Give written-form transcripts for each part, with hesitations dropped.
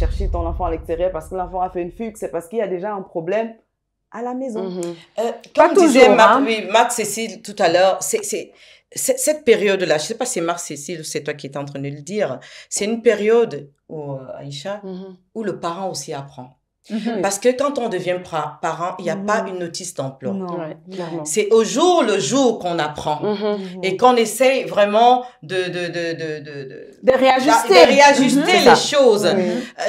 chercher ton enfant à l'extérieur parce que l'enfant a fait une fugue, c'est parce qu'il y a déjà un problème à la maison. Comme disait Marc-Cécile tout à l'heure, cette période-là, je ne sais pas si c'est Marc-Cécile ou c'est toi qui es en train de le dire, c'est une période où, Aïcha, où le parent aussi apprend. Parce que quand on devient parent, il n'y a pas une notice d'emploi. Ouais, c'est au jour le jour qu'on apprend et qu'on essaye vraiment de réajuster les choses.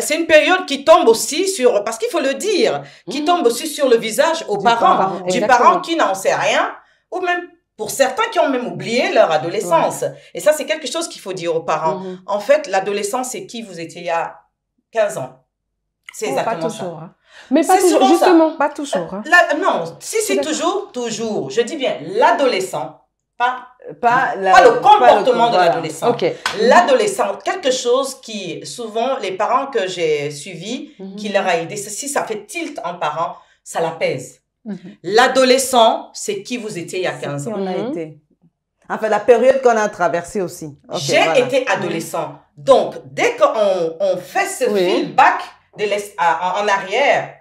C'est une période qui tombe aussi sur, parce qu'il faut le dire, qui tombe aussi sur le visage aux parents, du parent qui n'en sait rien, ou même pour certains qui ont même oublié leur adolescence. Et ça, c'est quelque chose qu'il faut dire aux parents. En fait, l'adolescence, c'est qui vous étiez il y a 15 ans. C'est exactement ça. Hein. Mais pas toujours, justement. Pas toujours. Hein. Non, si c'est toujours. Je dis bien l'adolescent, pas le comportement de l'adolescent. Okay. L'adolescent, quelque chose qui, souvent, les parents que j'ai suivis, qui leur a aidé, si ça fait tilt en parent, ça l'apaise. L'adolescent, c'est qui vous étiez il y a 15 ans. On a été. Enfin, la période qu'on a traversée aussi. J'ai été adolescent. Donc, dès qu'on fait ce feedback en arrière,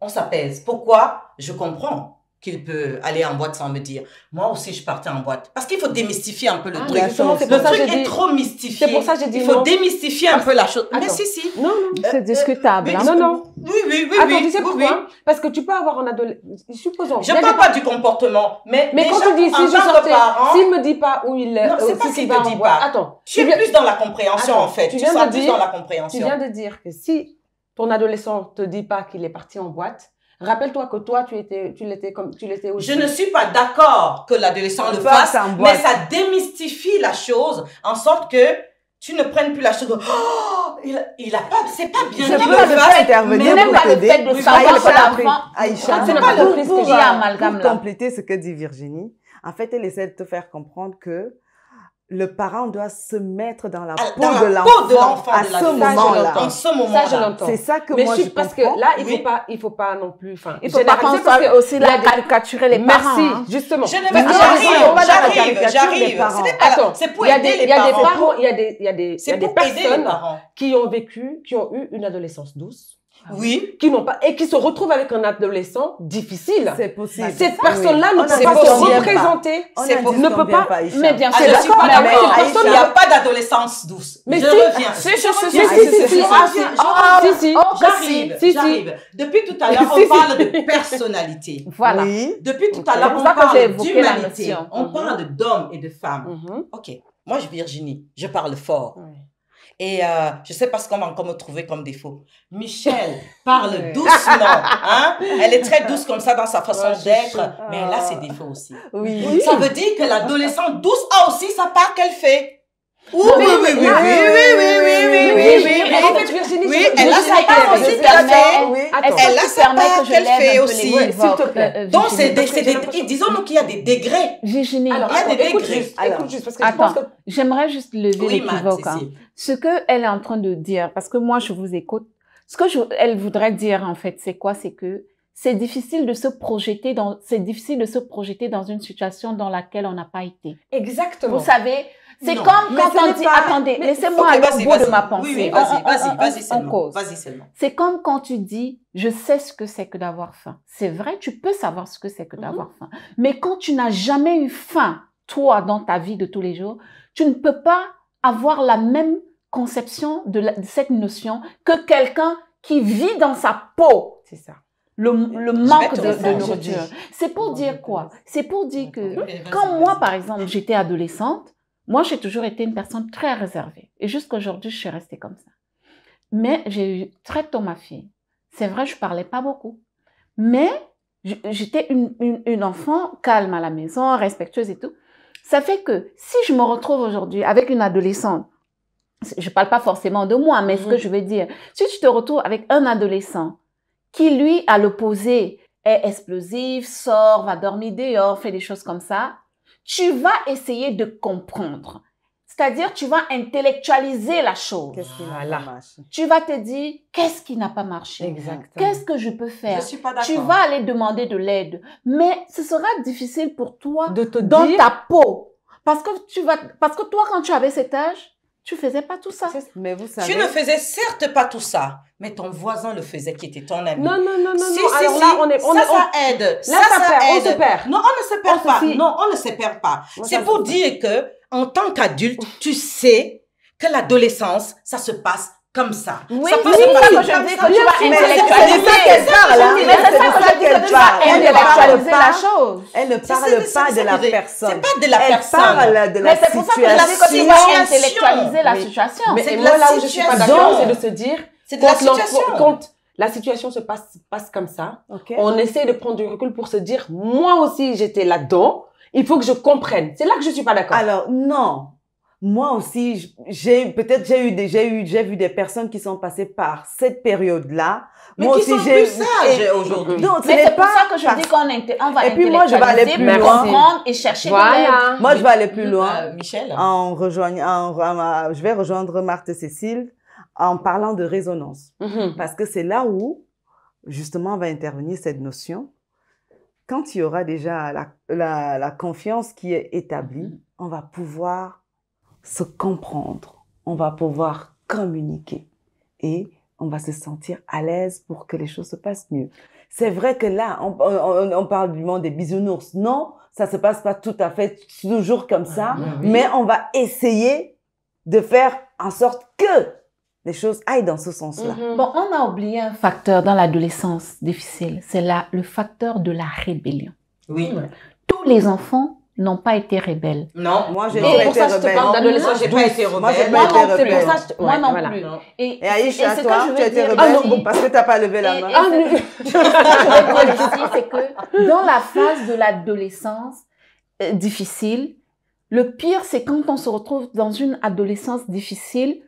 on s'apaise. Pourquoi? Je comprends qu'il peut aller en boîte sans me dire. Moi aussi, je partais en boîte. Parce qu'il faut démystifier un peu le truc. Le truc est trop mystifié. C'est pour ça que j'ai dit il faut démystifier un peu la chose. Attends. Mais si. Non. C'est discutable. Non. Oui. Attends, tu sais pourquoi? Parce que tu peux avoir un adolescent. Supposons. Je parle pas du comportement, mais quand tu dis, si je sortais, s'il me dit pas où il est, non, c'est pas s'il te dit pas. Attends. Tu es plus dans la compréhension, en fait. Tu seras plus dans la compréhension. Tu viens de dire que si ton adolescent te dit pas qu'il est parti en boîte, rappelle-toi que toi, tu l'étais aussi. Je ne suis pas d'accord que l'adolescent le fasse, mais ça démystifie la chose en sorte que tu ne prennes plus la chose. Oh, il a pas, c'est pas bien. Je peux pas intervenir pour t'aider. Aïcha, c'est pas pour compléter ce que dit Virginie. En fait, elle essaie de te faire comprendre que le parent doit se mettre dans la peau de l'enfant à ce moment-là. En ce moment-là. Ça, je l'entends. C'est ça que moi, je comprends. Parce que là, il faut pas non plus, il faut pas qu'on soit aussi là caricaturer les parents. Merci, justement. Je ne vais pas j'arrive. Attends, c'est pour aider les parents. Il y a des personnes qui ont eu une adolescence douce. Oui. Qui n'ont pas, et qui se retrouvent avec un adolescent difficile. C'est possible. Cette personne-là ne peut pas se représenter. Ne peut pas. Mais bien sûr, je suis pas d'accord. Il n'y a pas d'adolescence douce. Mais je reviens. J'arrive. Depuis tout à l'heure, on parle de personnalité. Voilà. Depuis tout à l'heure, on parle d'humanité. On parle d'hommes et de femmes. Ok. Moi, Virginie, je parle fort. Et je sais pas ce qu'on va encore me trouver comme défaut. Michel parle doucement, hein? Elle est très douce comme ça dans sa façon d'être, mais elle a ses défauts aussi. Oui. Ça veut dire que l'adolescente douce a aussi sa part qu'elle fait. Oui. Mais en fait, Virginie, elle a sa part aussi qu'elle fait. Elle a sa part qu'elle fait aussi. S'il te plaît. Donc, disons-nous qu'il y a des degrés. Virginie. Alors, il y a des degrés. Écoute juste, parce que je pense que... J'aimerais juste lever l'équivoque. Ce qu'elle est en train de dire, parce que moi, je vous écoute. Ce que elle voudrait dire, en fait, c'est quoi? C'est que c'est difficile de se projeter dans une situation dans laquelle on n'a pas été. Exactement. Vous savez, c'est comme quand on dit, attendez, laissez-moi aller au bout de ma pensée. Oui, vas-y seulement. C'est comme quand tu dis, je sais ce que c'est que d'avoir faim. C'est vrai, tu peux savoir ce que c'est que d'avoir faim. Mais quand tu n'as jamais eu faim, toi, dans ta vie de tous les jours, tu ne peux pas avoir la même conception de cette notion que quelqu'un qui vit dans sa peau. C'est ça. Le manque de nourriture. C'est pour dire quoi? C'est pour dire que quand moi, par exemple, j'étais adolescente, moi, j'ai toujours été une personne très réservée. Et jusqu'à aujourd'hui, je suis restée comme ça. Mais j'ai eu très tôt ma fille. C'est vrai, je parlais pas beaucoup. Mais j'étais une enfant calme à la maison, respectueuse et tout. Ça fait que si je me retrouve aujourd'hui avec une adolescente, je parle pas forcément de moi, mais ce que je veux dire, si tu te retrouves avec un adolescent qui, lui, à l'opposé, est explosif, sort, va dormir dehors, fait des choses comme ça, tu vas essayer de comprendre. C'est-à-dire, tu vas intellectualiser la chose. Qu'est-ce qui n'a pas marché? Tu vas te dire, qu'est-ce qui n'a pas marché? Exactement. Qu'est-ce que je peux faire? Je suis pas d'accord. Tu vas aller demander de l'aide. Mais ce sera difficile pour toi de te dans dire... ta peau. Parce que toi, quand tu avais cet âge, tu faisais pas tout ça. Mais vous savez... Tu ne faisais certes pas tout ça, mais ton voisin le faisait, qui était ton ami. Non. Alors là, ça aide. Là, ça on aide. se perd. Non, on ne se perd pas. Non, on ne se perd pas. C'est pour dire que, en tant qu'adulte, tu sais que l'adolescence, ça se passe comme ça. Oui, ça peut c'est se ça passer que je comme dis ça. que tu vas intellectualiser. C'est ça qu'elle parle, hein. Mais c'est ça que je dis que tu vas intellectualiser la chose. Elle ne parle pas de la personne. C'est pas de la personne. Elle parle de la Mais c'est pour ça que je dis que tu vas intellectualiser la situation. Mais moi, là où je suis pas d'accord, c'est de se dire, c'est de la situation. Quand la situation se passe comme ça, on essaie de prendre du recul pour se dire, moi aussi, j'étais là-dedans, il faut que je comprenne. C'est là que je suis pas d'accord. Alors, non. Moi aussi, j'ai vu des personnes qui sont passées par cette période-là. Mais moi qui aussi, sont plus sages aujourd'hui. Non, mais c'est pour ça que je dis qu'on va et puis moi, je vais aller plus loin. Comprendre et chercher de l'aide. Moi, je vais aller plus loin. Michel. Je vais rejoindre Marthe Cécile en parlant de résonance. Parce que c'est là où, justement, va intervenir cette notion. Quand il y aura déjà la confiance qui est établie, on va pouvoir se comprendre, on va pouvoir communiquer et on va se sentir à l'aise pour que les choses se passent mieux. C'est vrai que là, on parle du monde des bisounours. Non, ça se passe pas tout à fait toujours comme ça, mais on va essayer de faire en sorte que les choses aillent dans ce sens-là. Bon, on a oublié un facteur dans l'adolescence difficile, c'est le facteur de la rébellion. Oui. Tous les enfants n'ont pas été rebelles. Non, moi j'ai été rebelle. D'adolescence, j'ai pas été rebelle. Moi non plus. Et Aïcha, toi, tu as été rebelle parce que tu n'as pas levé la main. Ce que je veux dire ici, c'est que dans la phase de l'adolescence difficile, le pire, c'est quand on se retrouve dans une adolescence difficile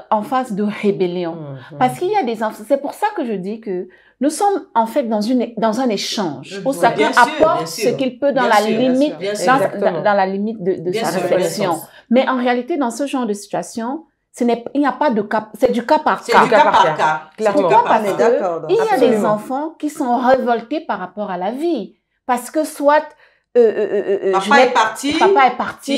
en phase de rébellion. Parce qu'il y a des enfants, c'est pour ça que je dis que nous sommes en fait dans un échange où chacun apporte ce qu'il peut dans la limite, dans la limite de sa réflexion. Mais en réalité, dans ce genre de situation, il n'y a pas de cas, c'est du cas par cas. C'est du cas par cas. Pourquoi? Parce qu'il y a des enfants qui sont révoltés par rapport à la vie. Parce que soit papa est parti.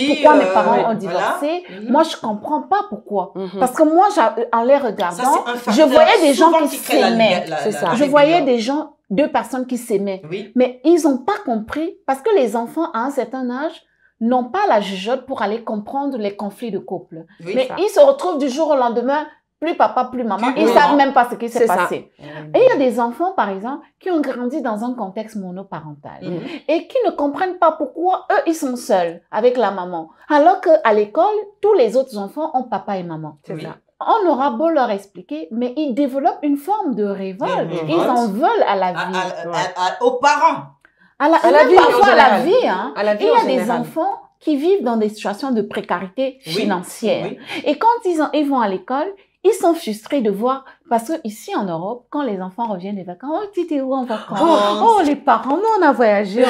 Pourquoi mes parents ont divorcé? Moi, je comprends pas pourquoi. Parce que moi, en les regardant, je voyais des gens qui s'aimaient. Je voyais deux personnes qui s'aimaient. Mais ils ont pas compris parce que les enfants, à un certain âge, n'ont pas la jugeote pour aller comprendre les conflits de couple. Mais ils se retrouvent du jour au lendemain, plus papa, plus maman. Ils savent même pas ce qui s'est passé. Et il y a des enfants, par exemple, qui ont grandi dans un contexte monoparental et qui ne comprennent pas pourquoi eux, ils sont seuls avec la maman. Alors qu'à l'école, tous les autres enfants ont papa et maman. On aura beau leur expliquer, mais ils développent une forme de révolte. Ils en veulent à la vie. Aux parents. À la vie, parfois à la vie. Hein. Il y a des enfants qui vivent dans des situations de précarité financière. Et quand ils vont à l'école, ils sont frustrés de voir, parce que ici en Europe, quand les enfants reviennent des vacances, oh, tu étais où en vacances? Oh, les parents, nous on a voyagé.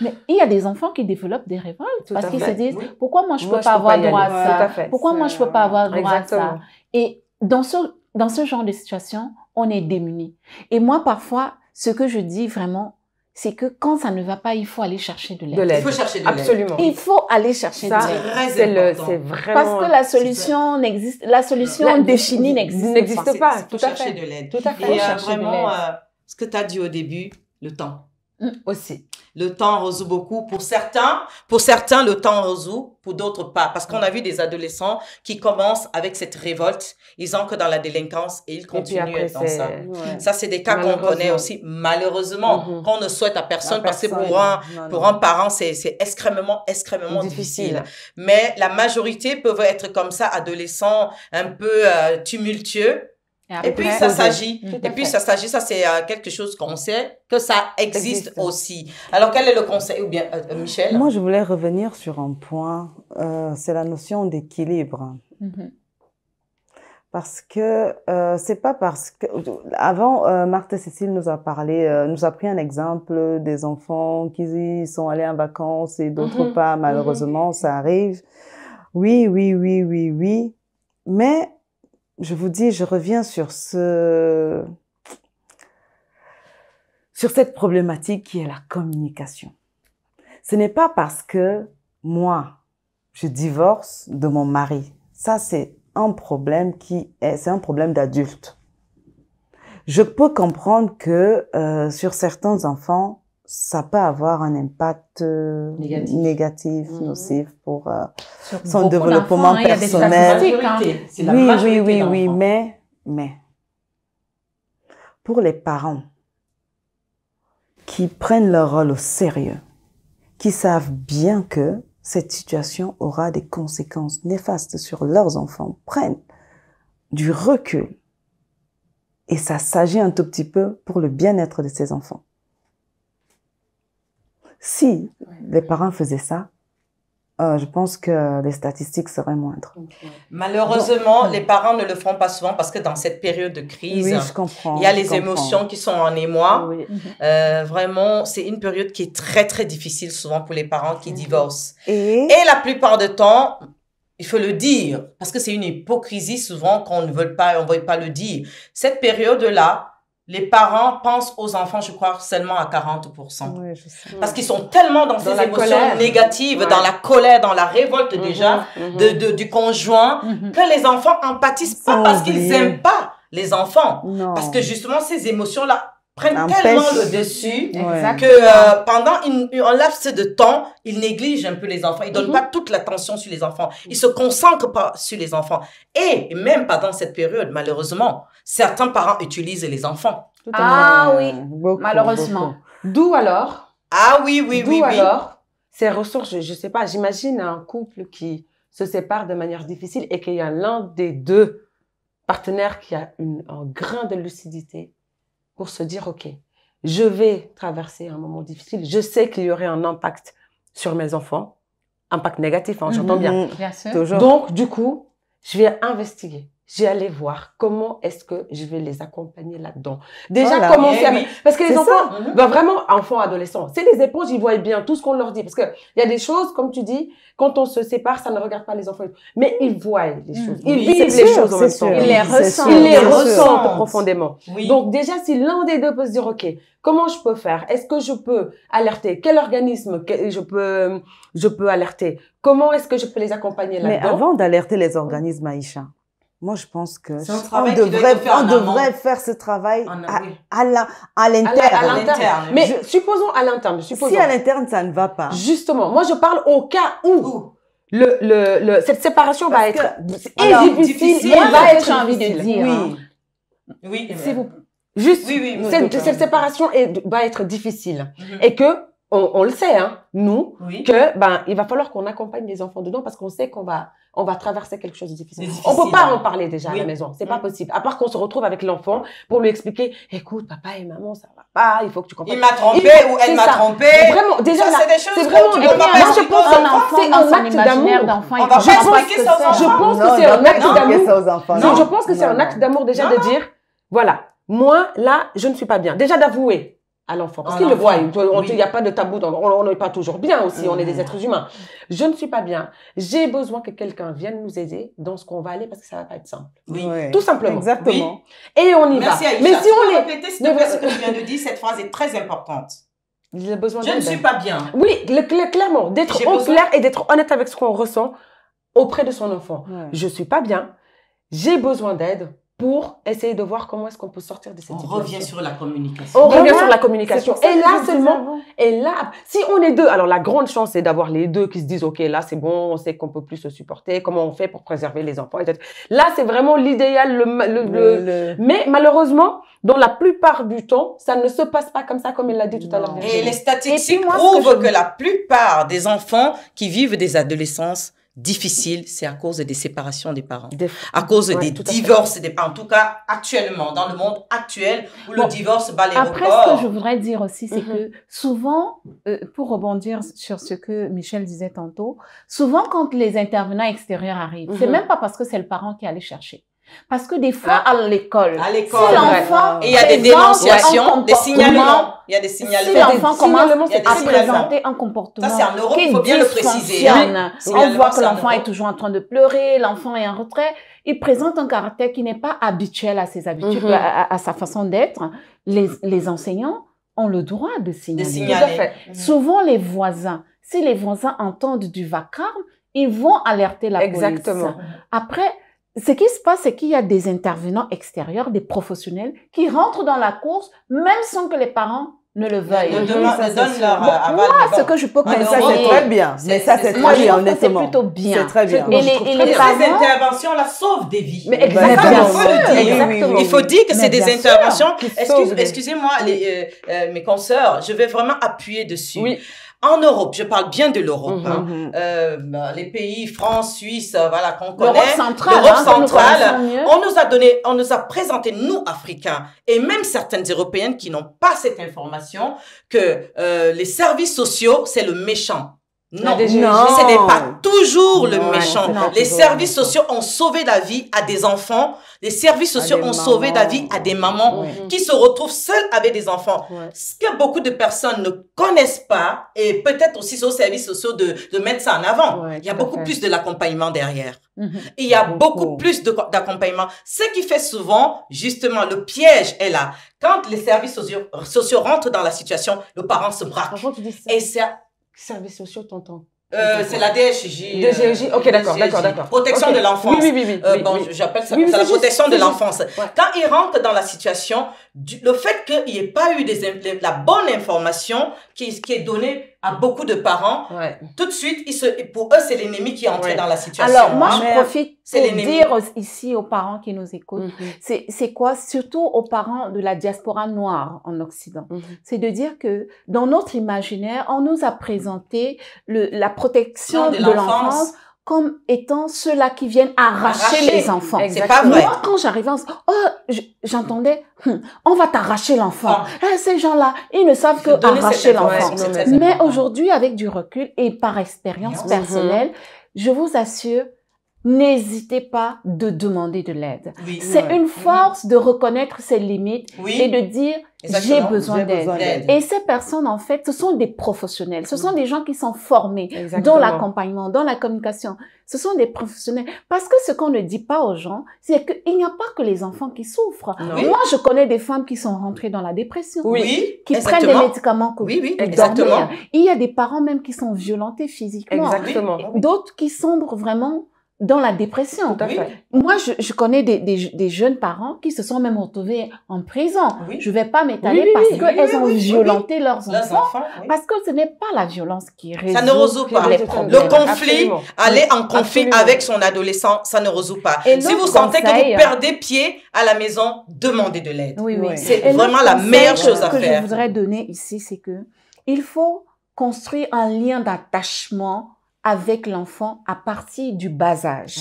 Mais il y a des enfants qui développent des révoltes parce qu'ils se disent, pourquoi moi je peux pas avoir droit à ça? Pourquoi moi je peux pas avoir droit à ça? Et dans ce genre de situation, on est démunis. Et moi parfois, ce que je dis vraiment, c'est que quand ça ne va pas, il faut aller chercher de l'aide. Il faut chercher de l'aide. Absolument. Il faut aller chercher de l'aide. C'est vraiment... Parce que la solution n'existe, la solution définie n'existe pas. Tout à fait. Chercher de l'aide. Tout à fait. Et vraiment, ce que tu as dit au début, le temps. Aussi. Le temps résout beaucoup. Pour certains, le temps résout, pour d'autres pas. Parce qu'on a vu des adolescents qui commencent avec cette révolte, ils entrent dans la délinquance et ils continuent à être dans ça. Ça, c'est des cas qu'on connaît aussi, malheureusement, qu'on ne souhaite à personne parce que pour un parent, c'est extrêmement difficile. Mais la majorité peuvent être comme ça, adolescents un peu tumultueux. Et puis ça s'agit. Ça c'est quelque chose qu'on sait que ça existe aussi. Alors quel est le conseil ou bien Michel? Moi je voulais revenir sur un point, c'est la notion d'équilibre. Parce que c'est pas parce que avant Marthe Cécile nous a parlé, nous a pris un exemple des enfants qui sont allés en vacances et d'autres pas, malheureusement ça arrive. Oui, mais je vous dis, je reviens sur cette problématique qui est la communication. Ce n'est pas parce que moi, je divorce de mon mari. ça, c'est un problème c'est un problème d'adulte. Je peux comprendre que sur certains enfants, ça peut avoir un impact négatif, nocif pour son développement personnel. Oui, mais pour les parents qui prennent leur rôle au sérieux, qui savent bien que cette situation aura des conséquences néfastes sur leurs enfants, prennent du recul. Et ça s'agit un tout petit peu pour le bien-être de ces enfants. Si les parents faisaient ça, je pense que les statistiques seraient moindres. Malheureusement, les parents ne le font pas souvent parce que dans cette période de crise, il y a les émotions qui sont en émoi. Oui. Vraiment, c'est une période qui est très, très difficile souvent pour les parents qui divorcent. Et la plupart du temps, il faut le dire, parce que c'est une hypocrisie souvent qu'on ne veut pas le dire. Cette période-là, les parents pensent aux enfants, je crois, seulement à 40%. Oui, je sais. Parce qu'ils sont tellement dans ces émotions négatives, dans la colère, dans la révolte déjà du conjoint, que les enfants empathisent pas parce qu'ils n'aiment pas les enfants. Non. Parce que justement, ces émotions-là prennent tellement le dessus que pendant un laps de temps, ils négligent un peu les enfants. Ils donnent pas toute l'attention sur les enfants. Ils se concentrent pas sur les enfants. Et même pendant cette période, malheureusement, certains parents utilisent les enfants. Beaucoup, malheureusement. D'où alors D'où alors ces ressources, je sais pas, j'imagine un couple qui se sépare de manière difficile et qu'il y a l'un des deux partenaires qui a un grain de lucidité pour se dire, OK, je vais traverser un moment difficile. Je sais qu'il y aurait un impact sur mes enfants. Impact négatif, j'entends bien. Bien sûr. Toujours. Donc, du coup, je vais investiguer. Je vais aller voir comment est-ce que je vais les accompagner là-dedans. Déjà, commencer à... Parce que les enfants, vraiment, enfants, adolescents, c'est des éponges, ils voient bien tout ce qu'on leur dit. Parce que il y a des choses, comme tu dis, quand on se sépare, ça ne regarde pas les enfants. Mais ils voient les choses. Ils vivent les choses en même temps. Ils les ressentent. Ils les ressentent profondément. Oui. Donc, déjà, si l'un des deux peut se dire, OK, comment je peux faire? Est-ce que je peux alerter? Quel organisme je peux alerter? Comment est-ce que je peux les accoompanyer là-dedans? Mais avant d'alerter les organismes, Aïcha, moi, je pense que on devrait faire ce travail à l'interne. Mais supposons à l'interne. Si à l'interne, ça ne va pas. Justement, moi, je parle au cas où cette séparation va être difficile. J'ai envie de dire. Oui. Cette séparation va être difficile. Et que, on le sait, nous, que, il va falloir qu'on accompagne les enfants dedans parce qu'on sait qu'on va traverser quelque chose de difficile. On peut pas en parler déjà à la maison. C'est pas possible. À part qu'on se retrouve avec l'enfant pour lui expliquer, écoute, papa et maman, ça va pas, il faut que tu comprennes. Il m'a trompé ou elle m'a trompé. Vraiment, déjà, c'est des choses c'est vraiment, je pense c'est un acte d'amour. On va pas expliquer ça aux enfants. Je pense que c'est un acte d'amour. Je pense que c'est un acte d'amour déjà de dire, voilà, moi, là, je ne suis pas bien. Déjà d'avouer à l'enfant. Parce qu'il le voit. Il n'y a pas de tabou. On n'est pas toujours bien aussi. On est des êtres humains. Je ne suis pas bien. J'ai besoin que quelqu'un vienne nous aider dans ce qu'on va aller parce que ça va pas être simple. Oui. Tout simplement. Exactement. Oui. Et on y Merci va. Aïcha. Mais si on répéter s'il te plaît ce que je viens de dire, cette phrase est très importante. Il a besoin je ne suis pas bien. Oui, clairement. D'être au clair et d'être honnête avec ce qu'on ressent auprès de son enfant. Ouais. Je suis pas bien. J'ai besoin d'aide. Pour essayer de voir comment est-ce qu'on peut sortir de cette situation. On revient sur la communication. On revient sur la communication. Et là seulement, si on est deux, alors la grande chance c'est d'avoir les deux qui se disent, OK, là c'est bon, on sait qu'on peut plus se supporter, comment on fait pour préserver les enfants, etc. Là c'est vraiment l'idéal, mais malheureusement, dans la plupart du temps, ça ne se passe pas comme ça, comme il l'a dit tout à l'heure. Et les statistiques prouvent que la plupart des enfants qui vivent des adolescences difficile, c'est à cause des séparations des parents, à cause des divorces des parents. En tout cas, actuellement, dans le monde actuel où le divorce bat les records. Après, ce que je voudrais dire aussi, c'est que souvent, pour rebondir sur ce que Michel disait tantôt, souvent quand les intervenants extérieurs arrivent, c'est même pas parce que c'est le parent qui allait chercher. Parce que des fois, à l'école, si l'enfant il y a des dénonciations, des signalements, il y a des signalements. Si l'enfant commence à présenter un comportement ça, c'est en Europe, il faut bien le préciser. On voit que l'enfant est toujours en train de pleurer, l'enfant est en retrait, il présente un caractère qui n'est pas habituel à ses habitudes, à sa façon d'être. Les enseignants ont le droit de signaler. Tout à fait. Souvent, les voisins, si les voisins entendent du vacarme, ils vont alerter la police. Exactement. Après, ce qui se passe, c'est qu'il y a des intervenants extérieurs, des professionnels qui rentrent dans la course, même sans que les parents ne le veuillent. Moi, ce que je peux conseiller... Ça, c'est très bien. Mais ça, c'est très bien, honnêtement. C'est plutôt bien. C'est très bien. Et les parents... Ces interventions-là sauvent des vies. Mais exactement. Il faut dire que c'est des interventions... Excusez-moi, mes consoeurs, je vais vraiment appuyer dessus. Oui. En Europe, je parle bien de l'Europe, les pays, France, Suisse, voilà, qu'on connaît. L'Europe centrale, on nous a présenté, nous, Africains, et même certaines Européennes qui n'ont pas cette information, que les services sociaux, c'est le méchant. Non, ce n'est pas toujours le méchant. Les services sociaux ont sauvé la vie à des enfants. Les services sociaux ont sauvé la vie à des mamans qui se retrouvent seules avec des enfants. Ce que beaucoup de personnes ne connaissent pas, et peut-être aussi sur les services sociaux de mettre ça en avant. Il y a beaucoup plus de l'accompagnement derrière. Il y a beaucoup plus d'accompagnement. Ce qui fait souvent, justement, le piège est là. Quand les services sociaux rentrent dans la situation, le parent se braque. Et ça... Services sociaux, t'entends? C'est la DSJ. DSJ, ok, d'accord. Protection de l'enfance. Oui. J'appelle ça la protection de l'enfance. Quand ils rentrent dans la situation, le fait qu'il n'y ait pas eu la bonne information qui est donnée à beaucoup de parents, tout de suite, pour eux, c'est l'ennemi qui est entré dans la situation. Alors, moi, je profite pour dire ici aux parents qui nous écoutent, c'est quoi? Surtout aux parents de la diaspora noire en Occident. C'est de dire que dans notre imaginaire, on nous a présenté la protection de l'enfance comme étant ceux-là qui viennent arracher les enfants. C'est pas vrai. Moi, quand j'arrivais, j'entendais, on va t'arracher l'enfant. Ces gens-là, ils ne savent que arracher l'enfant. Mais aujourd'hui, avec du recul et par expérience personnelle, je vous assure, n'hésitez pas de demander de l'aide. C'est une force de reconnaître ses limites et de dire j'ai besoin d'aide. Et ces personnes, en fait, ce sont des professionnels. Ce sont des gens qui sont formés dans l'accompagnement, dans la communication. Ce sont des professionnels. Parce que ce qu'on ne dit pas aux gens, c'est qu'il n'y a pas que les enfants qui souffrent. Moi, je connais des femmes qui sont rentrées dans la dépression. Qui prennent des médicaments pour dormir. Il y a des parents même qui sont violentés physiquement. D'autres qui sombrent vraiment dans la dépression. Tout à fait. Moi, je connais des jeunes parents qui se sont même retrouvés en prison. Je vais pas m'étaler parce qu'elles ont violenté leurs enfants. Parce que ce n'est pas la violence qui résout. Ça ne résout pas. Le conflit, aller en conflit avec son adolescent, ça ne résout pas. Et si vous sentez que vous perdez pied à la maison, demandez de l'aide. C'est vraiment la meilleure chose à faire. Ce que je voudrais donner ici, c'est que il faut construire un lien d'attachement avec l'enfant à partir du bas âge.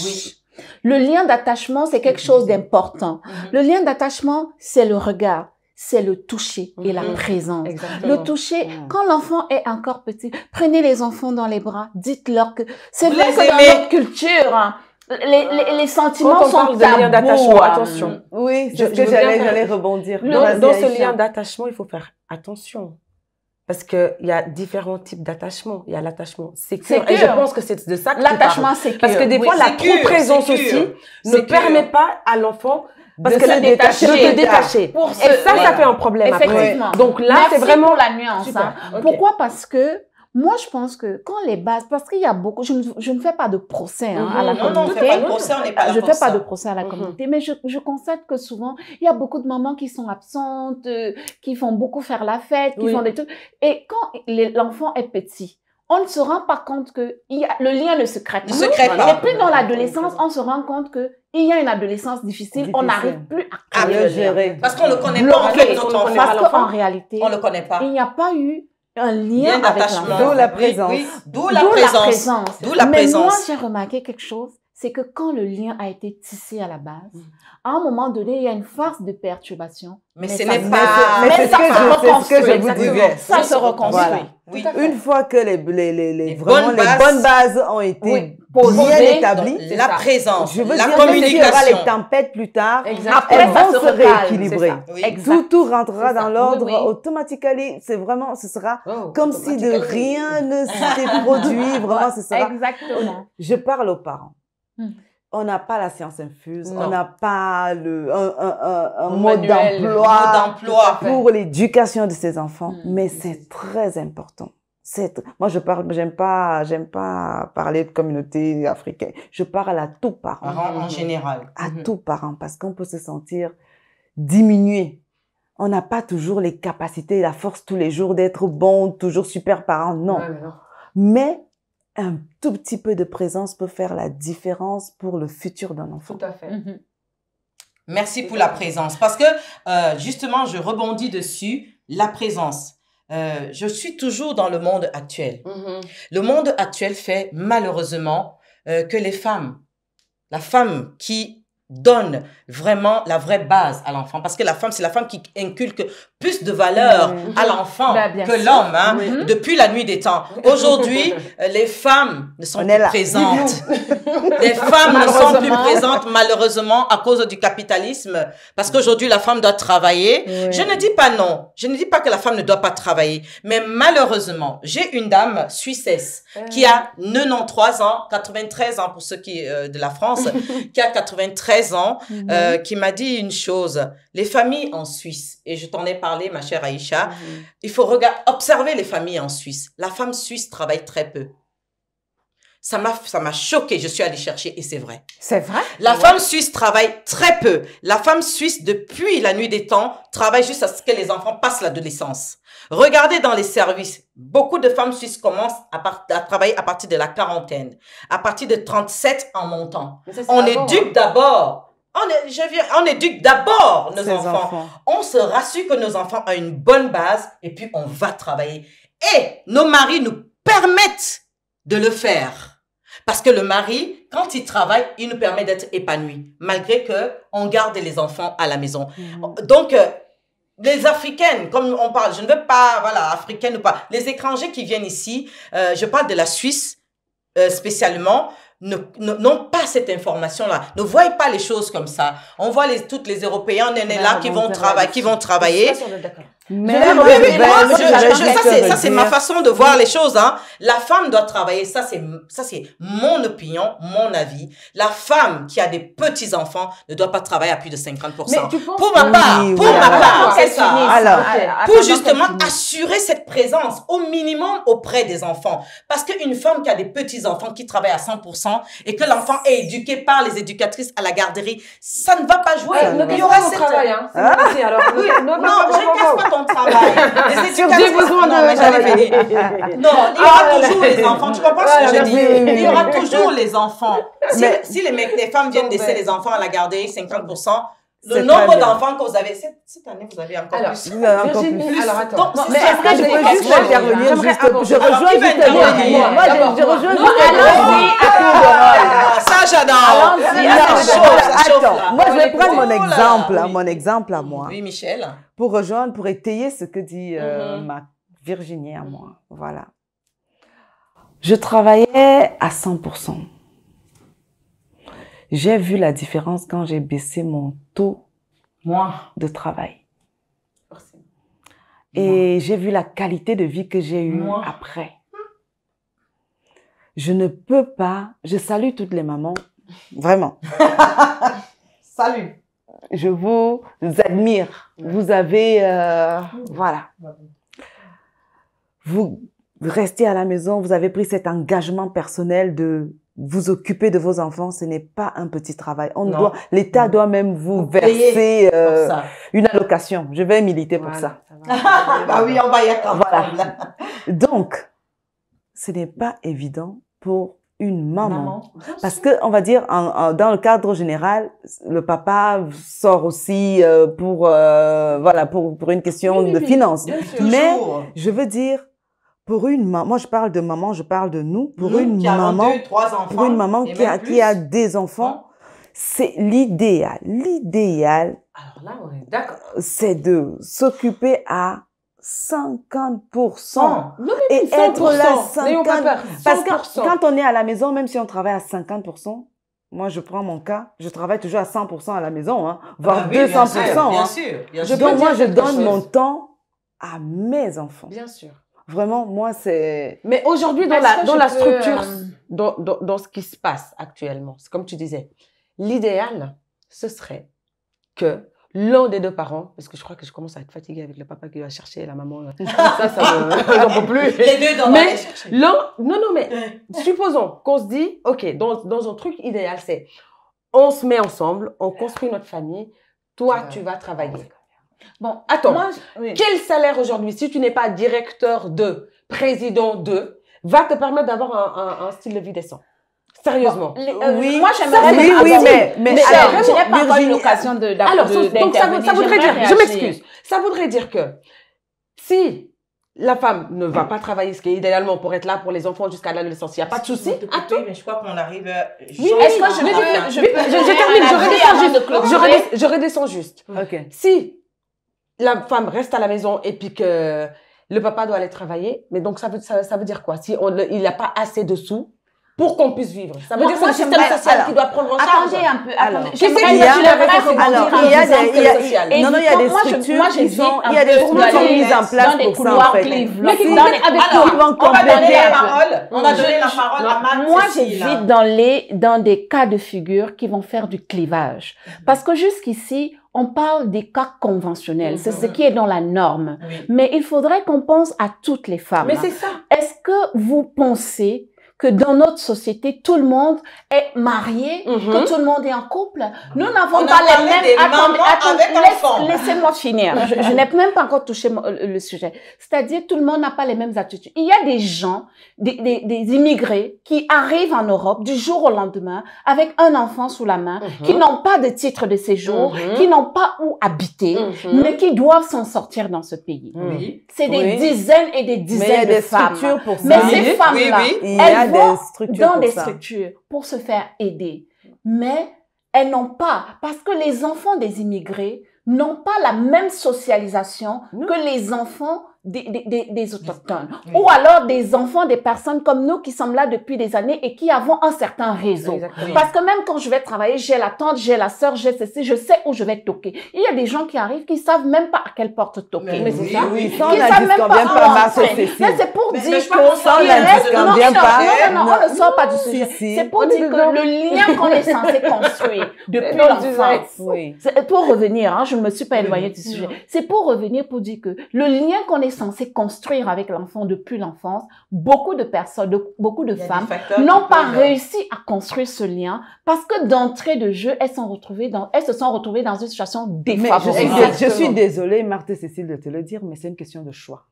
Le lien d'attachement, c'est quelque chose d'important. Le lien d'attachement, c'est le regard, c'est le toucher et la présence. Le toucher, quand l'enfant est encore petit, prenez les enfants dans les bras, dites-leur que c'est vrai que dans notre culture, les sentiments sont de lien d'attachement, attention. Oui, c'est ce que j'allais rebondir. Dans ce lien d'attachement, il faut faire attention. Parce qu'il y a différents types d'attachement. Il y a l'attachement sécure. Et je pense que c'est de ça que l'attachement sécure. Parce que des fois, la trop-présence aussi ne permet pas à l'enfant de te détacher. Et ça fait un problème après. Donc là, c'est vraiment la nuance. Pourquoi? Parce que moi, je pense que quand les bases, parce qu'il y a beaucoup, je ne fais pas de procès à la communauté. Non, on ne fait pas de procès, on n'est pas là pour ça. Je ne fais pas de procès à la communauté, mais je constate que souvent, il y a beaucoup de mamans qui sont absentes, qui font beaucoup faire la fête, qui font des trucs. Et quand l'enfant est petit, on ne se rend pas compte que le lien ne se crée pas. Et puis dans l'adolescence, on se rend compte que il y a une adolescence difficile, on n'arrive plus à le gérer. Parce qu'on ne le connaît pas, en fait, notre enfant. Parce qu'en réalité, on ne le connaît pas. Il n'y a pas eu un lien avec l'enfant. D'où la présence. D'où la présence. Mais moi, j'ai remarqué quelque chose, c'est que quand le lien a été tissé à la base, à un moment donné, il y a une phase de perturbation. Mais ce n'est pas... Mais c'est ce que je vous disais. Ça se reconstruit. Une fois que les bonnes bases ont été bien établies, la présence, je veux la dire, communication, les tempêtes plus tard, après, elles vont se rééquilibrer. Tout rentrera dans l'ordre automatiquement. C'est vraiment, ce sera comme si de rien ne s'était produit. Vraiment, ce sera. Exactement. Je parle aux parents. On n'a pas la science infuse, on n'a pas un mode d'emploi pour l'éducation de ces enfants, mais c'est très important. Moi, j'aime pas parler de communauté africaine. Je parle à tout parent. En général. À tout parent, parce qu'on peut se sentir diminué. On n'a pas toujours les capacités et la force tous les jours d'être bon, toujours super parent. Non. Ouais, mais non. Mais un tout petit peu de présence peut faire la différence pour le futur d'un enfant. Tout à fait. Merci pour la présence. Parce que, justement, je rebondis dessus, la présence. Je suis toujours dans le monde actuel. Le monde actuel fait malheureusement que les femmes, la femme qui donne vraiment la vraie base à l'enfant, parce que la femme, c'est la femme qui inculque plus de valeur à l'enfant que l'homme, hein, depuis la nuit des temps. Aujourd'hui, les femmes ne sont plus présentes. Les femmes ne sont plus présentes, malheureusement, à cause du capitalisme, parce qu'aujourd'hui, la femme doit travailler. Je ne dis pas non. Je ne dis pas que la femme ne doit pas travailler, mais malheureusement, j'ai une dame suissesse qui a 93 ans, 93 ans pour ceux qui, de la France, qui a 93 ans, qui m'a dit une chose. Les familles en Suisse, et je t'en ai parlé, ma chère Aïcha, il faut observer les familles en Suisse. La femme suisse travaille très peu. Ça m'a choqué. Je suis allée chercher et c'est vrai. C'est vrai? La femme suisse travaille très peu. La femme suisse, depuis la nuit des temps, travaille juste à ce que les enfants passent l'adolescence. Regardez dans les services. Beaucoup de femmes suisses commencent à travailler à partir de la quarantaine. À partir de 37 en montant. On éduque d'abord. On éduque d'abord nos enfants. On se rassure que nos enfants ont une bonne base et puis on va travailler. Et nos maris nous permettent de le faire. Parce que le mari, quand il travaille, il nous permet d'être épanouis, malgré que on garde les enfants à la maison. Donc, les Africaines, comme on parle, je ne veux pas, voilà, africaines ou pas, les étrangers qui viennent ici, je parle de la Suisse spécialement, n'ont pas cette information-là, ne voient pas les choses comme ça. On voit toutes les Européens, qui vont travailler. Mais ça c'est ma façon de voir les choses, hein. La femme doit travailler, ça c'est mon opinion, mon avis. La femme qui a des petits enfants ne doit pas travailler à plus de 50%. Pour ma part, c'est ça. Alors, pour justement assurer cette présence au minimum auprès des enfants. Parce qu'une femme qui a des petits enfants qui travaille à 100% et que l'enfant est éduqué par les éducatrices à la garderie, ça ne va pas jouer. Il y aura ce travail, hein. Non, je casse pas ton travail. Les éducatrices, non, il y aura toujours les enfants. Tu comprends ce que je dis? Il y aura toujours les enfants. Si les femmes viennent laisser les enfants à la garderie, 50%, le nombre d'enfants que vous avez, cette année, vous avez encore plus. Encore plus. Alors, attends. Mais est-ce que je peux juste intervenir? Je rejoins juste moi, je rejoins ça, j'adore. Attends, moi, je vais prendre mon exemple à moi. Oui, Michel. Pour rejoindre, pour étayer ce que dit ma Virginie à moi. Voilà. Je travaillais à 100%. J'ai vu la différence quand j'ai baissé mon taux de travail. Et j'ai vu la qualité de vie que j'ai eue après. Je ne peux pas... Je salue toutes les mamans. Vraiment. Salut. Je vous admire. Vous avez... voilà. Vous restez à la maison. Vous avez pris cet engagement personnel de... vous occuper de vos enfants, ce n'est pas un petit travail. L'État doit même vous verser une allocation. Je vais militer pour ça. Bah oui, on va y être voilà. Donc, ce n'est pas évident pour une maman. Parce que, on va dire, dans le cadre général, le papa sort aussi pour une question de finances. Mais, je veux dire, pour une maman, moi je parle de maman, je parle de nous, pour une maman qui a des enfants, c'est l'idéal. L'idéal, alors là, on est d'accord, c'est de s'occuper à 50% et 100%, être là 50%. Parce que 100%. quand on est à la maison, même si on travaille à 50%, moi je prends mon cas, je travaille toujours à 100% à la maison, hein, voire 200%. Bien sûr. Donc moi je donne mon temps à mes enfants. Bien sûr. Vraiment, moi, c'est... Mais aujourd'hui, dans la structure, dans ce qui se passe actuellement, c'est comme tu disais, l'idéal, ce serait que l'un des deux parents, parce que je crois que je commence à être fatiguée avec le papa qui va chercher la maman. J'en peux plus. Les deux dans mais mais supposons qu'on se dit, ok, dans un truc idéal, c'est on se met ensemble, on construit notre famille, toi, tu vas travailler. Bon, attends, quel salaire aujourd'hui, si tu n'es pas directeur de, président de, va te permettre d'avoir un style de vie décent? Sérieusement. Oui, moi j'aimerais mais alors, je n'ai pas encore eu l'occasion d'intervenir. Donc ça voudrait dire, je m'excuse, ça voudrait dire que si la femme ne va pas travailler, ce qui est idéalement pour être là pour les enfants jusqu'à l'adolescence, il n'y a pas de souci. Mais je crois qu'on arrive. Oui, est-ce que je termine, je redescends juste. Si la femme reste à la maison et puis que le papa doit aller travailler, mais donc ça veut dire quoi? Si il n'a pas assez de sous pour qu'on puisse vivre. Ça veut dire que c'est le système social qui doit prendre en charge. Attendez un peu. Qu'est-ce qu'il y a? Il y a des structures qui sont mises en place pour ça, en fait. On va donner la parole à Marthe. Moi, j'évite dans des cas de figure qui vont faire du clivage. Parce que jusqu'ici, on parle des cas conventionnels. C'est ce qui est dans la norme. Mais il faudrait qu'on pense à toutes les femmes. Mais c'est ça. Est-ce que vous pensez que dans notre société, tout le monde est marié, que tout le monde est en couple? Nous n'avons pas les mêmes... Attendez, laissez-moi finir. Je n'ai même pas encore touché le sujet. C'est-à-dire, tout le monde n'a pas les mêmes attitudes. Il y a des gens, des immigrés qui arrivent en Europe du jour au lendemain avec un enfant sous la main, qui n'ont pas de titre de séjour, qui n'ont pas où habiter, mais qui doivent s'en sortir dans ce pays. C'est des dizaines et des dizaines de femmes. Mais ces femmes-là, elles vont dans des structures pour se faire aider. Mais elles n'ont pas, parce que les enfants des immigrés n'ont pas la même socialisation que les enfants des autochtones. Ou alors des enfants des personnes comme nous qui sommes là depuis des années et qui avons un certain réseau. Parce que même quand je vais travailler, j'ai la tante, j'ai la sœur, j'ai ceci, je sais où je vais toquer. Il y a des gens qui arrivent qui savent même pas à quelle porte toquer. Mais c'est ça. Qui savent même pas où entrer. Mais c'est pour dire que non, on ne sort pas du sujet. C'est pour dire que le lien qu'on est censé construire depuis l'enfance. Pour revenir, je ne me suis pas éloignée du sujet. C'est pour revenir pour dire que le lien qu'on est censé construire avec l'enfant depuis l'enfance, beaucoup de personnes, beaucoup de femmes n'ont pas réussi à construire ce lien parce que d'entrée de jeu, elles se sont retrouvées dans une situation défavorable. Je suis désolée, Marthe Cécile, de te le dire, mais c'est une question de choix.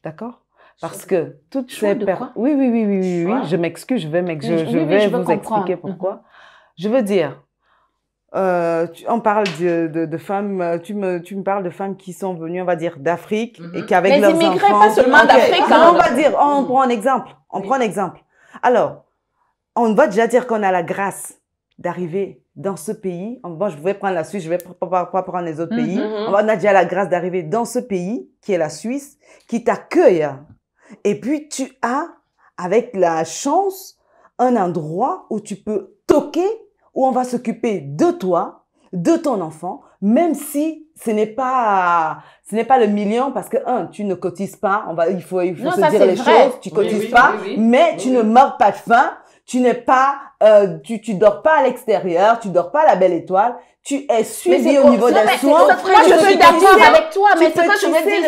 D'accord? Parce que toutes ces personnes... Oui, je m'excuse, je vais vous expliquer pourquoi. Je veux dire, on parle de femmes, tu me parles de femmes qui sont venues, on va dire, d'Afrique et qui avec leurs enfants... Les immigrés, pas seulement d'Afrique. On va dire, on prend un exemple. Alors, on va déjà dire qu'on a la grâce d'arriver dans ce pays. Bon, je vais prendre la Suisse, je vais pas prendre les autres pays. On a déjà la grâce d'arriver dans ce pays, qui est la Suisse, qui t'accueille. Et puis, tu as, avec la chance, un endroit où tu peux toquer, où on va s'occuper de toi, de ton enfant, même si ce n'est pas le million, parce que, tu ne cotises pas, il faut se dire les choses, tu cotises pas, mais tu ne meurs pas de faim, tu n'es pas, tu dors pas à l'extérieur, tu dors pas à la Belle Étoile, tu es suivi au niveau des soins. Moi, je suis d'accord avec toi, mais ce que je veux dire,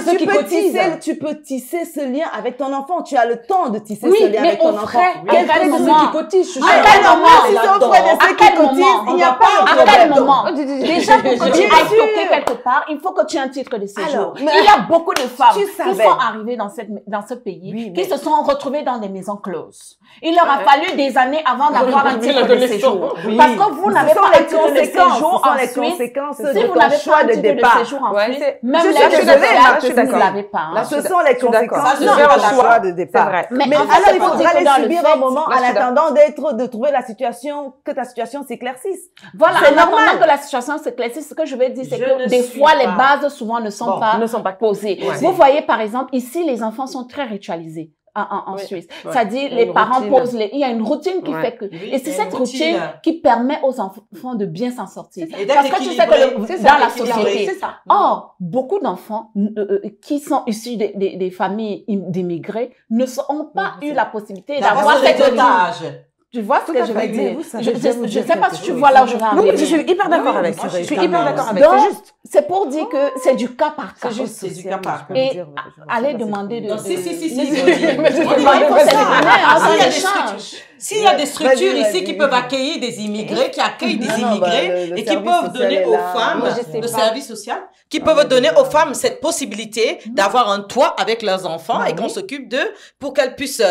c'est que le lien, tu peux tisser ce lien avec ton enfant. Tu as le temps de tisser ce lien avec ton enfant. Quel frais de ceux qui cotisent? À quel moment, si c'est au frais de ceux qui cotisent, il n'y a pas de problème. À quel moment? Déjà, pour que tu ailles toquer quelque part, il faut que tu aies un titre de séjour. Il y a beaucoup de femmes qui sont arrivées dans ce pays, qui se sont retrouvées dans des maisons closes. Il leur a fallu des années avant d'avoir un titre de séjour. Parce que vous n'avez pas un titre de séjour en Suisse. Si vous n'avez pas un titre de séjour en Suisse, même l'aide sociale, vous ne l'avez pas. Ce sont les conséquences de choix de départ. Mais alors, il faudra les subir un moment en attendant de trouver que ta situation s'éclaircisse. Voilà, en attendant que la situation s'éclaircisse, ce que je vais dire, c'est que des fois, les bases souvent ne sont pas posées. Vous voyez, par exemple, ici, les enfants sont très ritualisés. En Suisse. C'est-à-dire, les parents posent il y a une routine qui fait que, et c'est cette routine qui permet aux enfants de bien s'en sortir. Parce que tu sais que dans la société, or, beaucoup d'enfants qui sont issus des familles d'immigrés ne ont pas eu la possibilité d'avoir cette routine. Tu vois ce que je veux dire? Je ne sais pas si tu chose. vois là où je vais en Oui, venir. je suis hyper d'accord avec. moi, Je suis hyper d'accord avec. Donc, C'est juste. c'est pour dire que c'est du cas par cas. C'est du cas par cas. Et aller demander de... Non, si. Mais je Oui, peux il pas faut passer. s'exprimer, hein, ça échange. S'il y a des structures Vas-y, ici vas-y. qui peuvent accueillir des immigrés, qui accueillent des Non, immigrés le et qui service peuvent social donner est aux là. femmes, Moi, je sais le pas. service social, qui peuvent donner aux femmes cette possibilité d'avoir un toit avec leurs enfants et qu'on s'occupe d'eux pour qu'elles puissent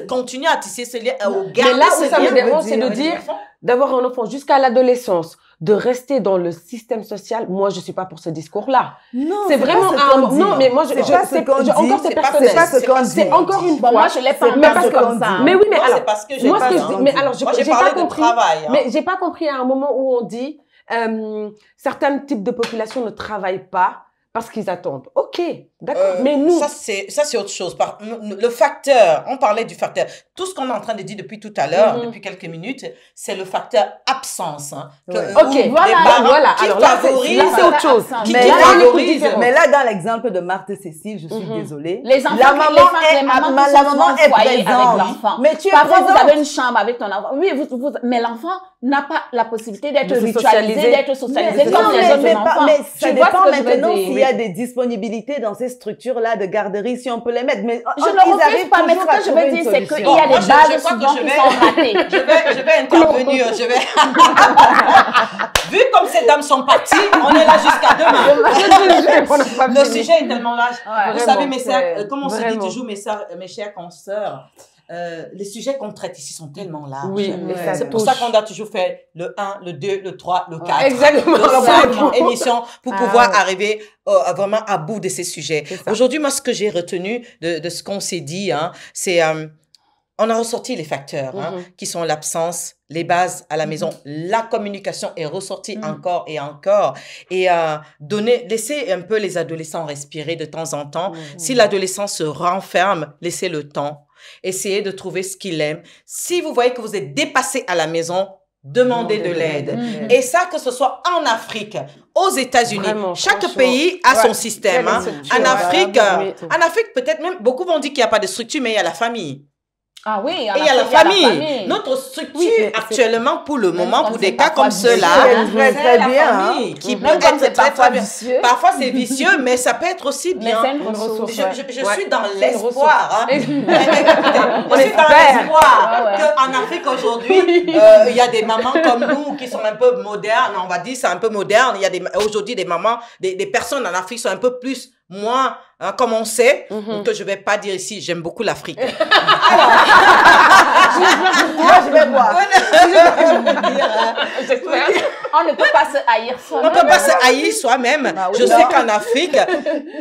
continuer à tisser ce lien, Mais garder là où ce ça me lien dérange, c'est de avec les dire enfants. d'avoir un enfant jusqu'à l'adolescence, de rester dans le système social. Moi, je suis pas pour ce discours-là. Non, C'est vraiment pas ce qu'on dit. non, mais moi, C'est pas ce qu'on dit. encore c'est C'est pas personnel. ce qu'on dit. C'est encore une Bon, fois. moi, je l'ai pas c'est mais pas parce ce que- qu'on dit. Mais oui, mais Moi, alors, c'est parce que j'ai moi, pas ce que je dit. dis, mais alors, Moi, j'ai j'ai parlé pas de compris. travail. Hein. Mais j'ai pas compris à un moment où on dit certains types de populations ne travaillent pas parce qu'ils attendent. Ok, d'accord. Mais nous, Ça, c'est autre chose. Le facteur, on parlait du facteur. Tout ce qu'on est en train de dire depuis tout à l'heure, depuis quelques minutes, c'est le facteur absence. Hein, Ouais. Ok, où voilà, les parents voilà. qui Alors là, favorisent, c'est autre chose. qui Mais là, favorisent. Mais là, dans l'exemple de Marthe Cécile, je suis désolée. Les enfants, la maman les mamans qui sont souvent au foyer avec l'enfant. Mais tu es Parfois, vous présente. avez une chambre avec ton enfant. Oui, mais l'enfant n'a pas la possibilité d'être De se ritualisé, socialiser. d'être socialisé Non, comme les autres enfants. mais ça Tu vois dépend ce que je veux maintenant dire? s'il y a des disponibilités dans ces structures-là de garderie, si on peut les mettre. Mais Je ne refuse pas, mais ce que je veux dire, c'est qu'il y a Moi, des je bases crois que souvent je qui vais- sont ratées. Je vais intervenir, Vu comme ces dames sont parties, on est là jusqu'à demain. Le sujet est tellement large. Vous Vraiment, savez, mes sœurs, c'est- comme on se dit vraiment. toujours, mes chères consoeurs, les sujets qu'on traite ici sont tellement larges. oui, mais ça C'est pour touche. ça qu'on a toujours fait le 1, le 2, le 3, le 4. Exactement. Le 5 émissions pour Ah, pouvoir ouais. arriver vraiment à bout de ces sujets. C'est ça. Aujourd'hui, moi, ce que j'ai retenu de ce qu'on s'est dit, hein, c'est... on a ressorti les facteurs qui sont l'absence, les bases à la maison. La communication est ressortie encore et encore. Et laisser un peu les adolescents respirer de temps en temps. Si l'adolescent se renferme, laissez le temps. Essayez de trouver ce qu'il aime. Si vous voyez que vous êtes dépassé à la maison, demandez de l'aide. Et ça, que ce soit en Afrique, aux États-Unis, Vraiment, chaque franchement. pays a son Ouais. système. Il y a Hein. des structures, En Afrique, oui. peut-être même, beaucoup vont dire qu'il n'y a pas de structure, mais il y a la famille. Ah oui, Et il y a la famille. Notre structure, Oui, mais c'est- actuellement, pour le moment, comme pour c'est des cas parfois comme ceux-là, vicieux, hein. Très la bien, famille qui peut Même comme être c'est très, parfois très bien. vicieux. Parfois, c'est vicieux, mais ça peut être aussi Mais bien. c'est une Une ressource. ressource. Je Ouais. suis dans C'est une l'espoir. Hein. ressource. Je suis dans espère. l'espoir Ouais, ouais. qu'en Afrique aujourd'hui, il y a des mamans comme nous qui sont un peu modernes. On va dire c'est un peu moderne. Il y a aujourd'hui des mamans, des personnes en Afrique sont un peu plus moins, hein, comme on sait, que je vais pas dire ici, j'aime beaucoup l'Afrique. Moi, je vais voir. On ne peut pas se haïr On ne soi-même. peut pas se haïr soi-même. Bah oui, Je non. sais qu'en Afrique,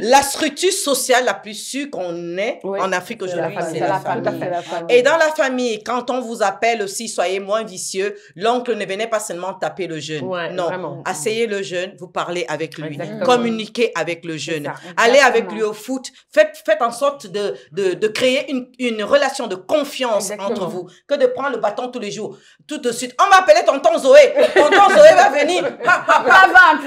la structure sociale la plus sûre qu'on ait Oui. en Afrique aujourd'hui, c'est C'est la la famille. famille. C'est la famille. Et dans la famille, quand on vous appelle aussi, soyez moins vicieux, l'oncle ne venait pas seulement taper le jeune. Ouais, non, vraiment. asseyez le jeune, vous parlez avec lui, Exactement. communiquez avec le jeune, ça. allez avec Exactement. lui au foot, faites en sorte de créer une relation de confiance Exactement. entre vous, que de prendre le bâton tous les jours. Tout de suite, on va appeler tonton Zoé. Tonton Zoé va venir. Pas ventre,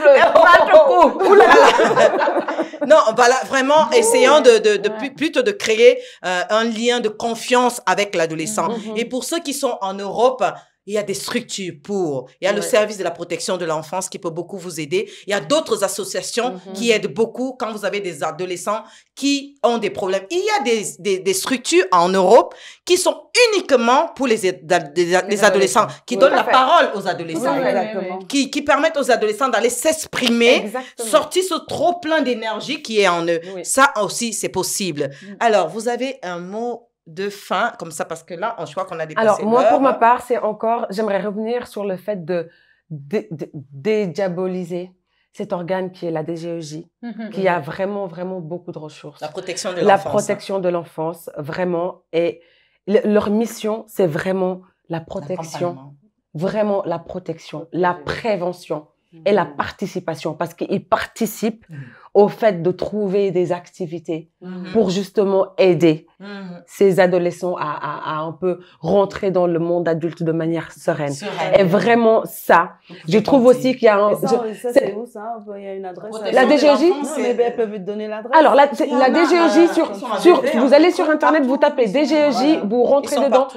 Non, voilà, vraiment, essayons plutôt de créer un lien de confiance avec l'adolescent. Et pour ceux qui sont en Europe, il y a des structures pour. Il y a le service de la protection de l'enfance qui peut beaucoup vous aider. Il y a d'autres associations qui aident beaucoup quand vous avez des adolescents qui ont des problèmes. Il y a des structures en Europe qui sont uniquement pour les adolescents, qui Oui, donnent tout à la fait. parole aux adolescents. Oui, oui, exactement. Qui permettent aux adolescents d'aller s'exprimer, Exactement. sortir ce trop plein d'énergie qui est en eux. Oui. Ça aussi, c'est possible. Alors, vous avez un mot de fin, comme ça, parce que là, je crois qu'on a dépassé Alors, moi, l'heure. pour ma part, c'est encore, j'aimerais revenir sur le fait de dédiaboliser cet organe qui est la DGEJ, qui a vraiment, vraiment beaucoup de ressources. La protection de La l'enfance. protection de l'enfance, vraiment. Et leur mission, c'est vraiment la protection. L'accompagnement. Vraiment la protection, la prévention et la participation, parce qu'ils participent au fait de trouver des activités pour justement aider ces adolescents à un peu rentrer dans le monde adulte de manière sereine. Et vraiment ça, je trouve aussi qu'il y a un... Ça c'est où ça? Il y a une adresse? La DGEJ? Non, mais elles peuvent te donner l'adresse. Alors, la DGEJ, vous allez sur Internet, vous tapez DGEJ, vous rentrez dedans,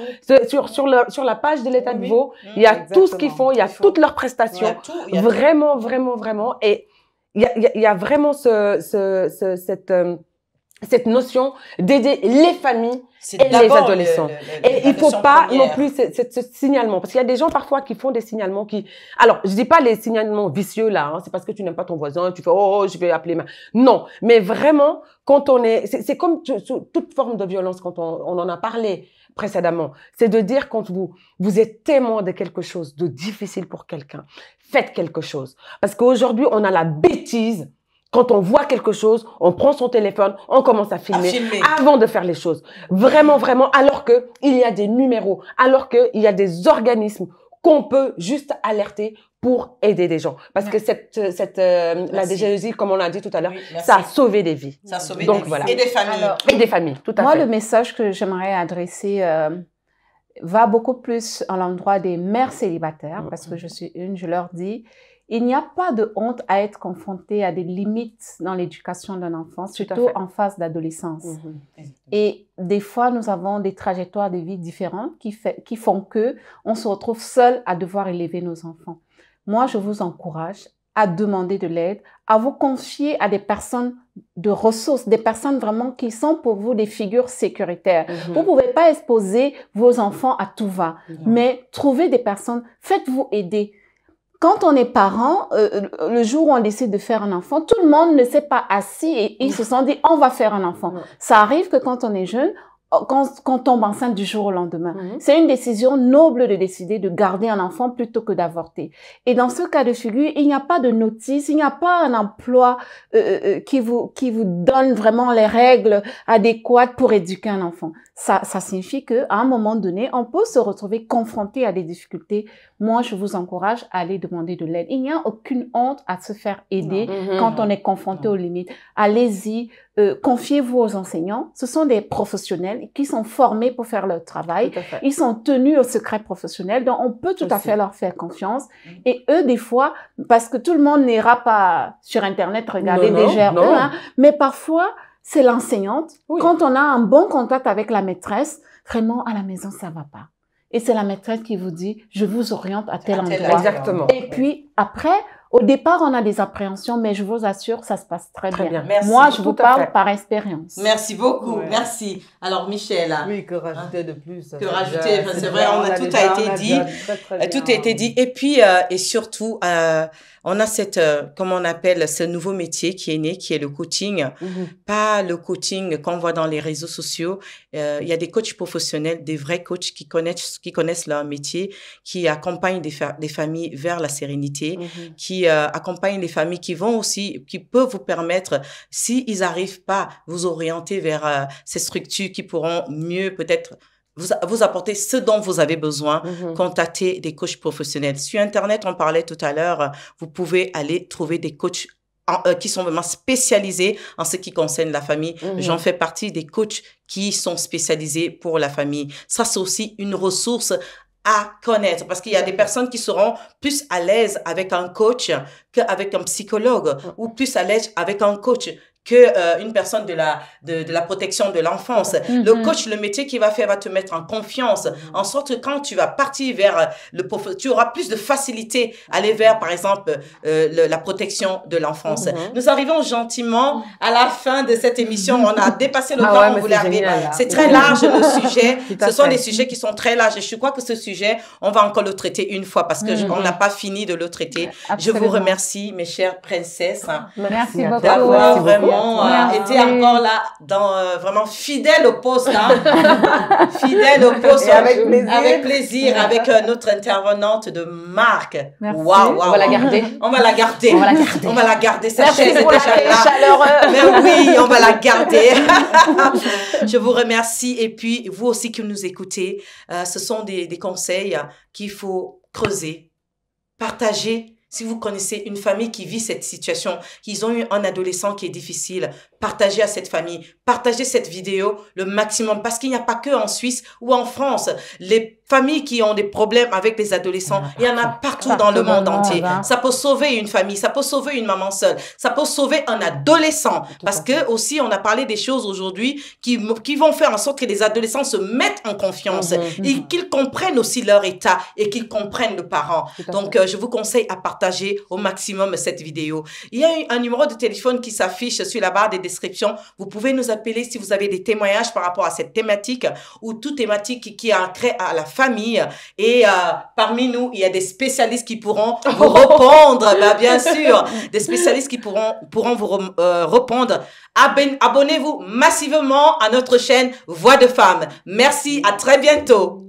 sur la page de l'État de Vaud, il y a tout ce qu'ils font, il y a toutes leurs prestations. Vraiment, vraiment, vraiment. Et il y a vraiment cette notion d'aider les familles et les adolescents. Et il faut pas non plus ce signalement. Parce qu'il y a des gens parfois qui font des signalements qui... Alors, je dis pas les signalements vicieux là, c'est parce que tu n'aimes pas ton voisin, tu fais « Oh, je vais appeler ma... » Non, mais vraiment, quand on est... C'est comme toute forme de violence, quand on en a parlé précédemment. C'est de dire quand vous êtes témoin de quelque chose de difficile pour quelqu'un, faites quelque chose. Parce qu'aujourd'hui, on a la bêtise. Quand on voit quelque chose, on prend son téléphone, on commence à filmer avant de faire les choses. Vraiment, vraiment, alors que il y a des numéros, alors que il y a des organismes qu'on peut juste alerter pour aider des gens. Parce que la DGEJ, comme on l'a dit tout à l'heure, ça a sauvé des vies. Ça a sauvé des vies. Voilà. Et des familles. Alors, et des familles, tout à fait. Moi, le message que j'aimerais adresser va beaucoup plus à l'endroit des mères célibataires, parce que je suis une, je leur dis, il n'y a pas de honte à être confronté à des limites dans l'éducation d'un enfant, surtout en phase d'adolescence. Et des fois, nous avons des trajectoires de vie différentes qui font que on se retrouve seul à devoir élever nos enfants. Moi, je vous encourage à demander de l'aide, à vous confier à des personnes de ressources, des personnes vraiment qui sont pour vous des figures sécuritaires. Vous pouvez pas exposer vos enfants à tout va, mais trouvez des personnes, faites-vous aider. Quand on est parent, le jour où on décide de faire un enfant, tout le monde ne s'est pas assis et ils se sont dit, on va faire un enfant. Ça arrive que quand on est jeune, qu'on tombe enceinte du jour au lendemain. C'est une décision noble de décider de garder un enfant plutôt que d'avorter. Et dans ce cas de figure, il n'y a pas de notice, il n'y a pas un emploi qui vous donne vraiment les règles adéquates pour éduquer un enfant. Ça signifie que à un moment donné, on peut se retrouver confronté à des difficultés. Moi, je vous encourage à aller demander de l'aide. Il n'y a aucune honte à se faire aider quand on est confronté aux limites. Allez-y, confiez-vous aux enseignants. Ce sont des professionnels qui sont formés pour faire leur travail. Ils sont tenus au secret professionnel, donc on peut tout à fait leur faire confiance. Et eux, des fois, parce que tout le monde n'ira pas sur Internet regarder des GRE, mais parfois, c'est l'enseignante. Quand on a un bon contact avec la maîtresse, vraiment, à la maison, ça va pas. Et c'est la maîtresse qui vous dit, je vous oriente à tel endroit. Exactement. Et puis, après, au départ, on a des appréhensions, mais je vous assure, ça se passe très bien. Merci. Moi, je vous parle par expérience. Merci beaucoup. Merci. Alors, Michel. Oui, que rajouter de plus? Que rajouter? C'est vrai, tout a été dit. Tout a été dit. Et puis, et surtout, on a comment on appelle, ce nouveau métier qui est né, qui est le coaching. Pas le coaching qu'on voit dans les réseaux sociaux. Il y a des coachs professionnels, des vrais coachs qui connaissent leur métier, qui accompagnent des familles vers la sérénité, qui accompagnent les familles qui peuvent vous permettre, s'ils n'arrivent pas, vous orienter vers ces structures qui pourront mieux peut-être vous apporter ce dont vous avez besoin. Contactez des coachs professionnels. Sur Internet, on parlait tout à l'heure, vous pouvez aller trouver des coachs qui sont vraiment spécialisés en ce qui concerne la famille. J'en fais partie des coachs qui sont spécialisés pour la famille. Ça, c'est aussi une ressource à connaître, parce qu'il y a des personnes qui seront plus à l'aise avec un coach qu'avec un psychologue, ou plus à l'aise avec un coach que une personne de la protection de l'enfance. Le coach, le métier qu'il va faire va te mettre en confiance, en sorte que quand tu vas partir vers tu auras plus de facilité à aller vers, par exemple, la protection de l'enfance. Nous arrivons gentiment à la fin de cette émission. On a dépassé le temps, on voulait arriver. C'est très large le sujet. Ce sont des sujets qui sont très larges. Et je crois que ce sujet, on va encore le traiter une fois parce que on n'a pas fini de le traiter. Je vous remercie, mes chères princesses. Merci beaucoup. D'avoir vraiment été encore là, vraiment fidèle au poste, fidèle au poste, avec plaisir, avec notre intervenante de marque. Waouh, on va la garder. On va la garder. On va la garder. Sa chaise est déjà là. Chaleureux. Mais oui, on va la garder. Je vous remercie. Et puis, vous aussi qui nous écoutez, ce sont des conseils qu'il faut creuser, partager Si vous connaissez une famille qui vit cette situation, qu'ils ont eu un adolescent qui est difficile, partagez à cette famille, partagez cette vidéo le maximum, parce qu'il n'y a pas que en Suisse ou en France. Les familles qui ont des problèmes avec les adolescents, il y en a partout dans le monde entier. Ça peut sauver une famille, ça peut sauver une maman seule, ça peut sauver un adolescent. Parce que aussi, on a parlé des choses aujourd'hui qui vont faire en sorte que les adolescents se mettent en confiance et qu'ils comprennent aussi leur état et qu'ils comprennent le parent. Donc, je vous conseille à partager au maximum cette vidéo. Il y a un numéro de téléphone qui s'affiche sur la barre des descriptions. Vous pouvez nous appeler si vous avez des témoignages par rapport à cette thématique ou toute thématique qui a trait à la famille. Et parmi nous, il y a des spécialistes qui pourront vous répondre, bien sûr, des spécialistes qui pourront vous répondre. Abonnez-vous massivement à notre chaîne Voix de Femmes. Merci, à très bientôt.